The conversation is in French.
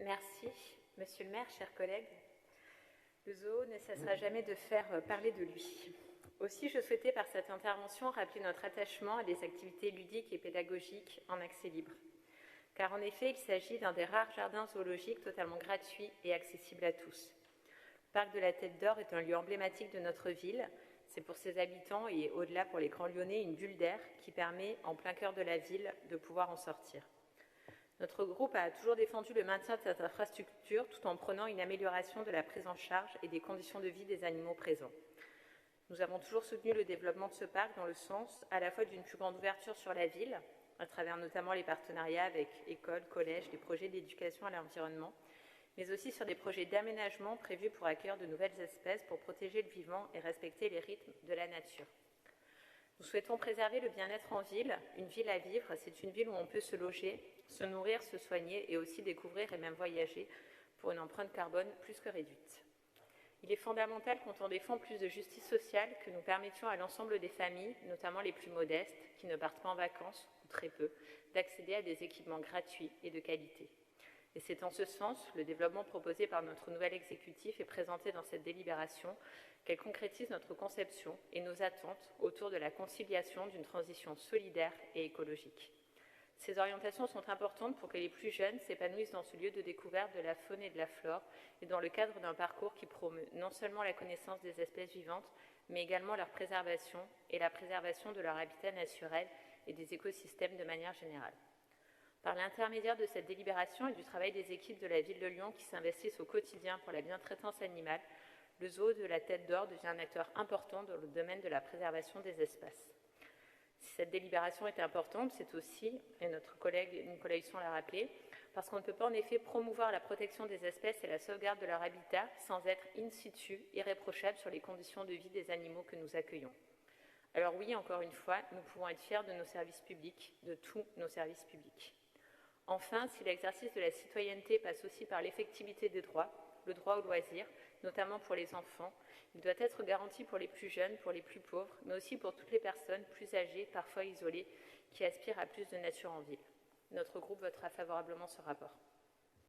Merci, Monsieur le maire, chers collègues. Le zoo ne cessera jamais de faire parler de lui. Aussi, je souhaitais par cette intervention rappeler notre attachement à des activités ludiques et pédagogiques en accès libre. Car en effet, il s'agit d'un des rares jardins zoologiques totalement gratuits et accessibles à tous. Le parc de la Tête d'Or est un lieu emblématique de notre ville. C'est pour ses habitants et au-delà pour les Grands Lyonnais une bulle d'air qui permet, en plein cœur de la ville, de pouvoir en sortir. Notre groupe a toujours défendu le maintien de cette infrastructure tout en prônant une amélioration de la prise en charge et des conditions de vie des animaux présents. Nous avons toujours soutenu le développement de ce parc dans le sens à la fois d'une plus grande ouverture sur la ville, à travers notamment les partenariats avec écoles, collèges, des projets d'éducation à l'environnement, mais aussi sur des projets d'aménagement prévus pour accueillir de nouvelles espèces, pour protéger le vivant et respecter les rythmes de la nature. Nous souhaitons préserver le bien-être en ville. Une ville à vivre, c'est une ville où on peut se loger, se nourrir, se soigner et aussi découvrir et même voyager pour une empreinte carbone plus que réduite. Il est fondamental, quand on défend plus de justice sociale, que nous permettions à l'ensemble des familles, notamment les plus modestes, qui ne partent pas en vacances, ou très peu, d'accéder à des équipements gratuits et de qualité. Et c'est en ce sens, le développement proposé par notre nouvel exécutif et présenté dans cette délibération, qu'elle concrétise notre conception et nos attentes autour de la conciliation d'une transition solidaire et écologique. Ces orientations sont importantes pour que les plus jeunes s'épanouissent dans ce lieu de découverte de la faune et de la flore et dans le cadre d'un parcours qui promeut non seulement la connaissance des espèces vivantes, mais également leur préservation et la préservation de leur habitat naturel et des écosystèmes de manière générale. Par l'intermédiaire de cette délibération et du travail des équipes de la ville de Lyon qui s'investissent au quotidien pour la bientraitance animale, le zoo de la Tête d'Or devient un acteur important dans le domaine de la préservation des espaces. Si cette délibération est importante, c'est aussi, et notre collègue Nicolas Husson l'a rappelé, parce qu'on ne peut pas en effet promouvoir la protection des espèces et la sauvegarde de leur habitat sans être in situ irréprochable sur les conditions de vie des animaux que nous accueillons. Alors oui, encore une fois, nous pouvons être fiers de nos services publics, de tous nos services publics. Enfin, si l'exercice de la citoyenneté passe aussi par l'effectivité des droits, le droit au loisir, notamment pour les enfants, il doit être garanti pour les plus jeunes, pour les plus pauvres, mais aussi pour toutes les personnes plus âgées, parfois isolées, qui aspirent à plus de nature en ville. Notre groupe votera favorablement ce rapport.